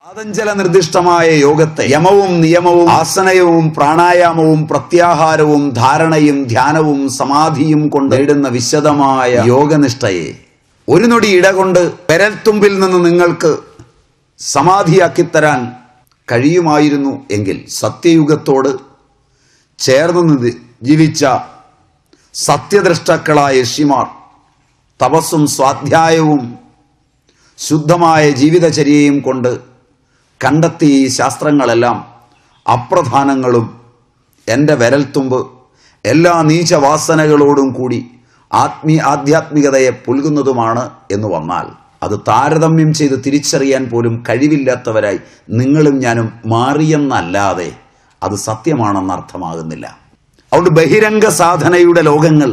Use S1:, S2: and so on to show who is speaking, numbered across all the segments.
S1: പാതഞ്ജല നിർദ്ദിഷ്ടമായ യോഗത്തെ യമവും നിയമവും ആസനയവും പ്രാണായാമവും പ്രത്യാഹാരവും ധാരണയും ധ്യാനവും സമാധിയും കൊണ്ട് നേടുന്ന വിശദമായ യോഗനിഷ്ഠയെ ഒരു നൊടി ഇടകൊണ്ട് വിരൽത്തുമ്പിൽ നിന്ന് നിങ്ങൾക്ക് സമാധിയാക്കിത്തരാൻ കഴിയുമായിരുന്നു എങ്കിൽ സത്യയുഗത്തോട് ചേർന്ന് ജീവിച്ച സത്യദ്രഷ്ടാക്കളായ ഋഷിമാർ തപസ്സും സ്വാധ്യായവും ശുദ്ധമായ ജീവിതചര്യയും കൊണ്ട് കണ്ടെത്തിയ ഈ ശാസ്ത്രങ്ങളെല്ലാം അപ്രധാനങ്ങളും എൻ്റെ വിരൽത്തുമ്പ് എല്ലാ നീചവാസനകളോടും കൂടി ആധ്യാത്മികതയെ പുൽകുന്നതുമാണ് എന്ന് വന്നാൽ അത് താരതമ്യം ചെയ്ത് തിരിച്ചറിയാൻ പോലും കഴിവില്ലാത്തവരായി നിങ്ങളും ഞാനും മാറിയെന്നല്ലാതെ അത് സത്യമാണെന്ന് അർത്ഥമാകുന്നില്ല. അതുകൊണ്ട് ബഹിരംഗ സാധനയുടെ ലോകങ്ങൾ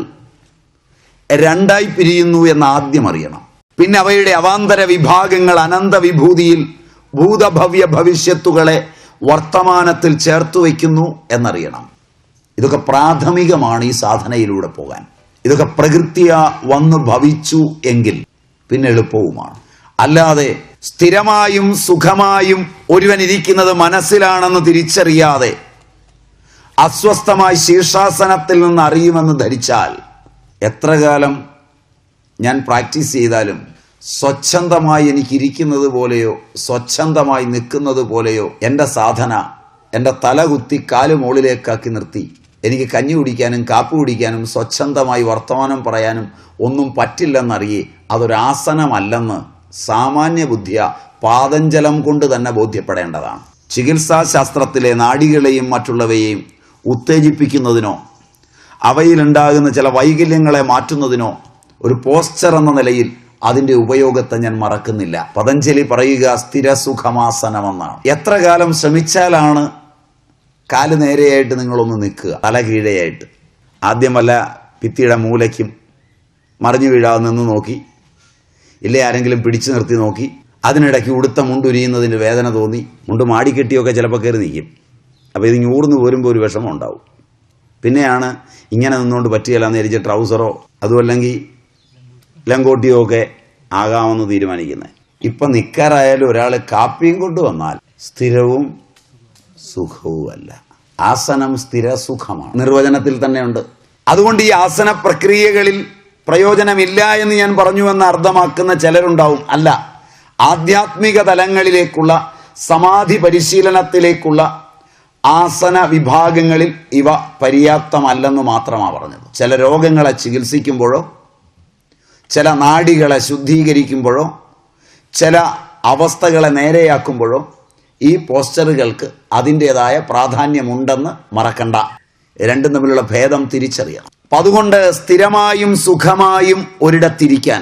S1: രണ്ടായി പിരിയുന്നു എന്ന് ആദ്യം അറിയണം. പിന്നെ അവയുടെ അവാന്തര വിഭാഗങ്ങൾ അനന്ത വിഭൂതിയിൽ ഭൂതഭവ്യ ഭവിഷ്യത്തുകളെ വർത്തമാനത്തിൽ ചേർത്ത് വയ്ക്കുന്നു എന്നറിയണം. ഇതൊക്കെ പ്രാഥമികമാണ് ഈ സാധനയിലൂടെ പോകാൻ. ഇതൊക്കെ പ്രകൃത്യ വന്നു ഭവിച്ചു എങ്കിൽ പിന്നെ എളുപ്പവുമാണ്. അല്ലാതെ സ്ഥിരമായും സുഖമായും ഒരുവൻ ഇരിക്കുന്നത് മനസ്സിലാണെന്ന് തിരിച്ചറിയാതെ അസ്വസ്ഥമായി ശീർഷാസനത്തിൽ നിന്ന് അറിയുമെന്ന് ധരിച്ചാൽ എത്ര കാലം ഞാൻ പ്രാക്ടീസ് ചെയ്താലും സ്വച്ഛന്തമായി എനിക്കിരിക്കുന്നത് പോലെയോ സ്വച്ഛന്തമായി നിൽക്കുന്നത് പോലെയോ എൻ്റെ സാധന എൻ്റെ തല കുത്തി കാല് മുകളിലേക്കാക്കി നിർത്തി എനിക്ക് കഞ്ഞി കുടിക്കാനും കാപ്പി കുടിക്കാനും സ്വച്ഛന്തമായി വർത്തമാനം പറയാനും ഒന്നും പറ്റില്ലെന്നറിയേ അതൊരാസനമല്ലെന്ന് സാമാന്യ ബുദ്ധിയ പാതഞ്ജലം കൊണ്ട് തന്നെ ബോധ്യപ്പെടേണ്ടതാണ്. ചികിത്സാശാസ്ത്രത്തിലെ നാഡികളെയും മറ്റുള്ളവയെയും ഉത്തേജിപ്പിക്കുന്നതിനോ അവയിലുണ്ടാകുന്ന ചില വൈകല്യങ്ങളെ മാറ്റുന്നതിനോ ഒരു പോസ്ചർ എന്ന നിലയിൽ അതിൻ്റെ ഉപയോഗത്തെ ഞാൻ മറക്കുന്നില്ല. പതഞ്ജലി പറയുക സ്ഥിരസുഖമാസനമെന്നാണ്. എത്ര കാലം ശ്രമിച്ചാലാണ് കാല് നേരെയായിട്ട് നിങ്ങളൊന്ന് നിൽക്കുക, തല കീഴെയായിട്ട്. ആദ്യം വല്ല ഭിത്തിയുടെ മൂലയ്ക്കും മറിഞ്ഞു വീഴാതെ നിന്ന് നോക്കി, ഇല്ലേ ആരെങ്കിലും പിടിച്ചു നിർത്തി നോക്കി, അതിനിടയ്ക്ക് ഉടുത്ത മുണ്ടുരിയുന്നതിൻ്റെ വേദന തോന്നി മുണ്ട് മാടിക്കെട്ടിയൊക്കെ ചിലപ്പോൾ കയറി നിൽക്കും. അപ്പോൾ ഇതിങ്ങ് ഊർന്നു പോരുമ്പോൾ ഒരു വിഷമം ഉണ്ടാവും. പിന്നെയാണ് ഇങ്ങനെ നിന്നുകൊണ്ട് പറ്റുകയില്ലെന്ന് വിചാരിച്ച ട്രൗസറോ അതുമല്ലെങ്കിൽ ലങ്കോട്ടിയോ ഒക്കെ ആകാമെന്ന് തീരുമാനിക്കുന്നത്. ഇപ്പം നിൽക്കാറായാലും ഒരാൾ കാപ്പിയും കൊണ്ടുവന്നാൽ സ്ഥിരവും സുഖവുമല്ല. ആസനം സ്ഥിര സുഖമാണ്, നിർവചനത്തിൽ തന്നെയുണ്ട്. അതുകൊണ്ട് ഈ ആസന പ്രക്രിയകളിൽ പ്രയോജനമില്ല എന്ന് ഞാൻ പറഞ്ഞുവെന്ന് അർത്ഥമാക്കുന്ന ചിലരുണ്ടാവും. അല്ല, ആധ്യാത്മിക തലങ്ങളിലേക്കുള്ള സമാധി പരിശീലനത്തിലേക്കുള്ള ആസന വിഭാഗങ്ങളിൽ ഇവ പര്യാപ്തമല്ലെന്ന് മാത്രമാണ് പറഞ്ഞത്. ചില രോഗങ്ങളെ ചികിത്സിക്കുമ്പോഴോ ചില നാഡികളെ ശുദ്ധീകരിക്കുമ്പോഴോ ചില അവസ്ഥകളെ നേരെയാക്കുമ്പോഴോ ഈ പോസ്ചറുകൾക്ക് അതിൻ്റെതായ പ്രാധാന്യമുണ്ടെന്ന് മറക്കണ്ട. രണ്ടും തമ്മിലുള്ള ഭേദം തിരിച്ചറിയണം. അപ്പം അതുകൊണ്ട് സ്ഥിരമായും സുഖമായും ഒരിടത്തിരിക്കാൻ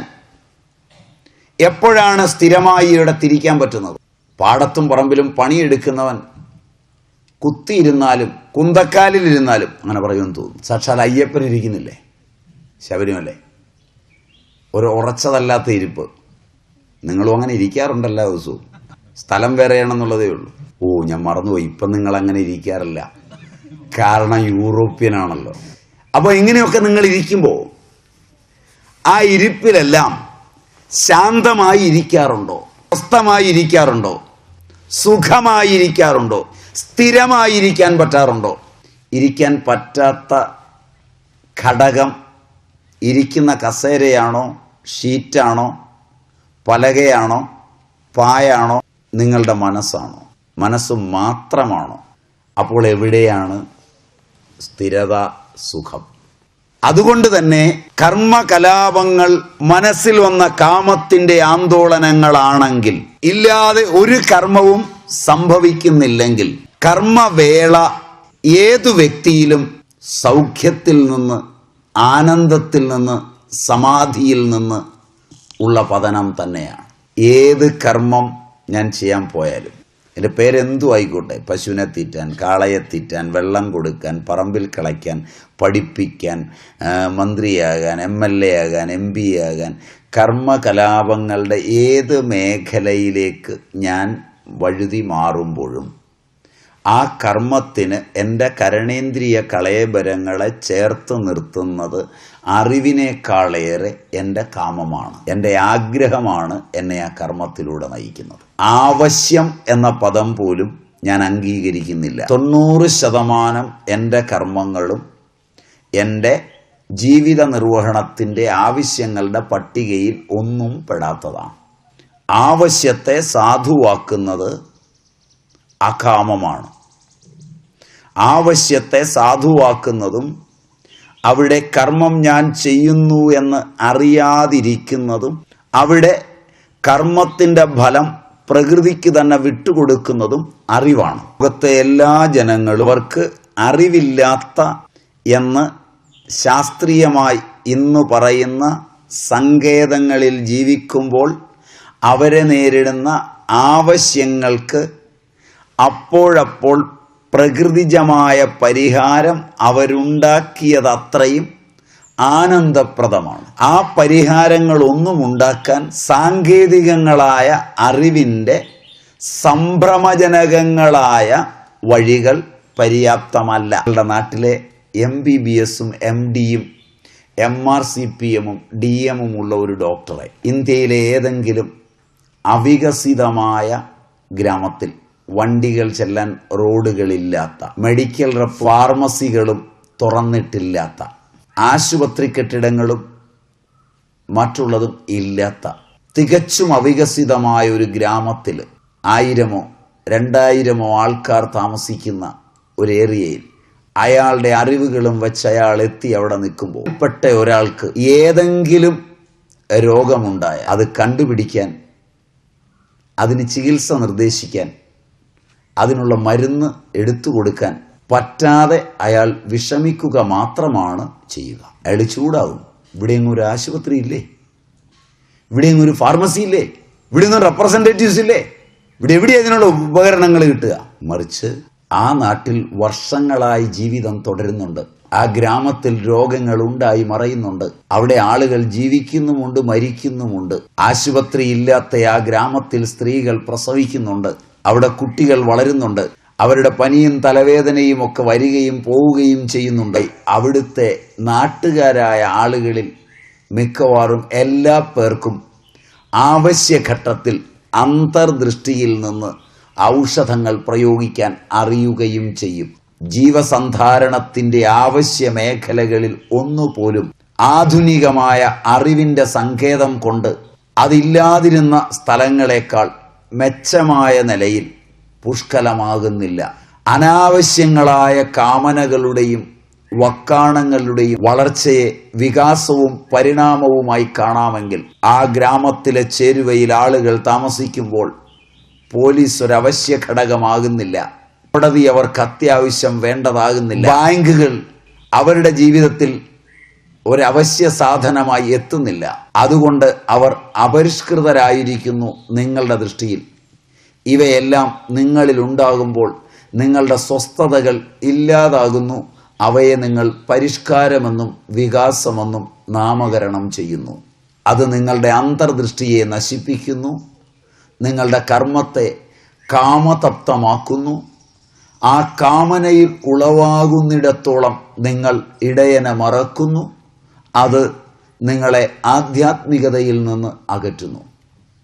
S1: എപ്പോഴാണ് സ്ഥിരമായി ഒരിടത്തിരിക്കാൻ പറ്റുന്നത്? പാടത്തും പറമ്പിലും പണിയെടുക്കുന്നവൻ കുത്തിയിരുന്നാലും കുന്തക്കാലിലിരുന്നാലും അങ്ങനെ പറയുമെന്ന് തോന്നുന്നു. സാക്ഷാൽ അയ്യപ്പൻ ഇരിക്കുന്നില്ലേ ശബരിമല, ഒരു ഉറച്ചതല്ലാത്ത ഇരിപ്പ്. നിങ്ങളും അങ്ങനെ ഇരിക്കാറുണ്ടല്ലോ ദിവസവും. സ്ഥലം വേറെയാണെന്നുള്ളതേ ഉള്ളൂ. ഞാൻ മറന്നുപോയി, ഇപ്പം നിങ്ങൾ അങ്ങനെ ഇരിക്കാറില്ല, കാരണം യൂറോപ്യനാണല്ലോ. അപ്പോൾ ഇങ്ങനെയൊക്കെ നിങ്ങൾ ഇരിക്കുമ്പോൾ ആ ഇരിപ്പിലെല്ലാം ശാന്തമായി ഇരിക്കാറുണ്ടോ? സ്വസ്ഥമായി ഇരിക്കാറുണ്ടോ? സുഖമായി ഇരിക്കാറുണ്ടോ? സ്ഥിരമായിരിക്കാൻ പറ്റാറുണ്ടോ? ഇരിക്കാൻ പറ്റാത്ത ഘടകം ഇരിക്കുന്ന കസേരയാണോ, ഷീറ്റാണോ, പലകയാണോ, പായാണോ, നിങ്ങളുടെ മനസ്സാണോ? മനസ്സ് മാത്രമാണോ? അപ്പോൾ എവിടെയാണ് സ്ഥിരത, സുഖം? അതുകൊണ്ട് തന്നെ കർമ്മകലാപങ്ങൾ മനസ്സിൽ വന്ന കാമത്തിൻ്റെ ആന്തോളനങ്ങളാണെങ്കിൽ, ഇല്ലാതെ ഒരു കർമ്മവും സംഭവിക്കുന്നില്ലെങ്കിൽ, കർമ്മവേള ഏതു വ്യക്തിയിലും സൗഖ്യത്തിൽ നിന്ന്, ആനന്ദത്തിൽ നിന്ന്, സമാധിയിൽ നിന്ന് ഉള്ള പതനം തന്നെയാണ്. ഏത് കർമ്മം ഞാൻ ചെയ്യാൻ പോയാലും, എൻ്റെ പേരെന്തു ആയിക്കോട്ടെ, പശുവിനെ തീറ്റാൻ, കാളയെ തീറ്റാൻ, വെള്ളം കൊടുക്കാൻ, പറമ്പിൽ കളയ്ക്കാൻ, പഠിപ്പിക്കാൻ, മന്ത്രിയാകാൻ, MLA ആകാൻ, MP ആകാൻ, കർമ്മകലാപങ്ങളുടെ ഏത് മേഖലയിലേക്ക് ഞാൻ വഴുതി മാറുമ്പോഴും ആ കർമ്മത്തിന് എൻ്റെ കരണേന്ദ്രിയ കളയബരങ്ങളെ ചേർത്ത് നിർത്തുന്നത് അറിവിനേക്കാളേറെ എൻ്റെ കാമമാണ്, എൻ്റെ ആഗ്രഹമാണ് എന്നെ ആ കർമ്മത്തിലൂടെ നയിക്കുന്നത്. ആവശ്യം എന്ന പദം പോലും ഞാൻ അംഗീകരിക്കുന്നില്ല. 90% എൻ്റെ കർമ്മങ്ങളും എൻ്റെ ജീവിത നിർവഹണത്തിൻ്റെ ആവശ്യങ്ങളുടെ പട്ടികയിൽ ഒന്നും പെടാത്തതാണ്. ആവശ്യത്തെ സാധുവാക്കുന്നത് അകാമമാണ്. ആവശ്യത്തെ സാധുവാക്കുന്നതും അവിടെ കർമ്മം ഞാൻ ചെയ്യുന്നു എന്ന് അറിയാതിരിക്കുന്നതും അവിടെ കർമ്മത്തിൻ്റെ ഫലം പ്രകൃതിക്ക് തന്നെ വിട്ടുകൊടുക്കുന്നതും അറിവാണ്. ലോകത്തെ എല്ലാ ജനങ്ങളും അവർക്ക് അറിവില്ലാത്ത എന്ന് ശാസ്ത്രീയമായി ഇന്ന് പറയുന്ന സങ്കേതങ്ങളിൽ ജീവിക്കുമ്പോൾ അവരെ നേരിടുന്ന ആവശ്യങ്ങൾക്ക് അപ്പോഴപ്പോൾ പ്രകൃതിജമായ പരിഹാരം അവരുണ്ടാക്കിയതത്രയും ആനന്ദപ്രദമാണ്. ആ പരിഹാരങ്ങളൊന്നും ഉണ്ടാക്കാൻ സാങ്കേതികങ്ങളായ അറിവിൻ്റെ സംഭ്രമജനകങ്ങളായ വഴികൾ പര്യാപ്തമല്ല. നമ്മുടെ നാട്ടിലെ MBBS-ഉം MD-യും MRCPM-ഉം DM-ഉം ഉള്ള ഒരു ഡോക്ടറെ ഇന്ത്യയിലെ ഏതെങ്കിലും അവികസിതമായ ഗ്രാമത്തിൽ വണ്ടികൾ ചെല്ലാൻ റോഡുകളില്ലാത്ത, മെഡിക്കൽ ഫാർമസികളും തുറന്നിട്ടില്ലാത്ത, ആശുപത്രി കെട്ടിടങ്ങളും മറ്റുള്ളതും ഇല്ലാത്ത തികച്ചും അവികസിതമായ ഒരു ഗ്രാമത്തിൽ 1000-ഓ 2000-ഓ ആൾക്കാർ താമസിക്കുന്ന ഒരു ഏരിയയിൽ അയാളുടെ അറിവുകളും വെച്ച് അയാൾ എത്തി അവിടെ നിൽക്കുമ്പോൾ പെട്ട ഒരാൾക്ക് ഏതെങ്കിലും രോഗമുണ്ടായ അത് കണ്ടുപിടിക്കാൻ, അതിന് ചികിത്സ നിർദ്ദേശിക്കാൻ, അതിനുള്ള മരുന്ന് എടുത്തു കൊടുക്കാൻ പറ്റാതെ അയാൾ വിഷമിക്കുക മാത്രമാണ് ചെയ്യുക. അയാൾ ചൂടാവും. ഇവിടെയെങ്ങും ഒരു ആശുപത്രി ഇല്ലേ? ഇവിടെയെങ്ങും ഒരു ഫാർമസി ഇല്ലേ? ഇവിടെയൊന്നും റെപ്രസെൻറ്റേറ്റീവ്സ് ഇല്ലേ? ഇവിടെ എവിടെ അതിനുള്ള ഉപകരണങ്ങൾ കിട്ടുക? മറിച്ച് ആ നാട്ടിൽ വർഷങ്ങളായി ജീവിതം തുടരുന്നുണ്ട്. ആ ഗ്രാമത്തിൽ രോഗങ്ങൾ ഉണ്ടായി മറയുന്നുണ്ട്. അവിടെ ആളുകൾ ജീവിക്കുന്നുമുണ്ട്, മരിക്കുന്നുമുണ്ട്. ആശുപത്രി ഇല്ലാത്ത ആ ഗ്രാമത്തിൽ സ്ത്രീകൾ പ്രസവിക്കുന്നുണ്ട്. അവിടെ കുട്ടികൾ വളരുന്നുണ്ട്. അവരുടെ പനിയും തലവേദനയും ഒക്കെ വരികയും പോവുകയും ചെയ്യുന്നുണ്ട്. അവിടുത്തെ നാട്ടുകാരായ ആളുകളിൽ മിക്കവാറും എല്ലാ പേർക്കും ആവശ്യഘട്ടത്തിൽ അന്തർദൃഷ്ടിയിൽ നിന്ന് ഔഷധങ്ങൾ പ്രയോഗിക്കാൻ അറിയുകയും ചെയ്യും. ജീവസന്ധാരണത്തിൻ്റെ ആവശ്യ മേഖലകളിൽ ഒന്നുപോലും ആധുനികമായ അറിവിൻ്റെ സങ്കേതം കൊണ്ട് അതില്ലാതിരുന്ന സ്ഥലങ്ങളെക്കാൾ മെച്ചമായ നിലയിൽ പുഷ്കലമാകുന്നില്ല. അനാവശ്യങ്ങളായ കാമനകളുടെയും വക്കാണങ്ങളുടെയും വളർച്ചയെ വികാസവും പരിണാമവുമായി കാണാമെങ്കിൽ ആ ഗ്രാമത്തിലെ ചേരുവയിൽ ആളുകൾ താമസിക്കുമ്പോൾ പോലീസ് ഒരു അവശ്യ ഘടകമാകുന്നില്ല. കോടതി അവർക്ക് അത്യാവശ്യം വേണ്ടതാകുന്നില്ല. ബാങ്കുകൾ അവരുടെ ജീവിതത്തിൽ ഒരവശ്യ സാധനമായി എത്തുന്നില്ല. അതുകൊണ്ട് അവർ അപരിഷ്കൃതരായിരിക്കുന്നു നിങ്ങളുടെ ദൃഷ്ടിയിൽ. ഇവയെല്ലാം നിങ്ങളിൽ ഉണ്ടാകുമ്പോൾ നിങ്ങളുടെ സ്വസ്ഥതകൾ ഇല്ലാതാകുന്നു. അവയെ നിങ്ങൾ പരിഷ്കാരമെന്നും വികാസമെന്നും നാമകരണം ചെയ്യുന്നു. അത് നിങ്ങളുടെ അന്തർദൃഷ്ടിയെ നശിപ്പിക്കുന്നു. നിങ്ങളുടെ കർമ്മത്തെ കാമതപ്തമാക്കുന്നു. ആ കാമനയിൽ ഉളവാകുന്നിടത്തോളം നിങ്ങൾ ഇടയനെ മറക്കുന്നു. അത് നിങ്ങളെ ആധ്യാത്മികതയിൽ നിന്ന് അകറ്റുന്നു.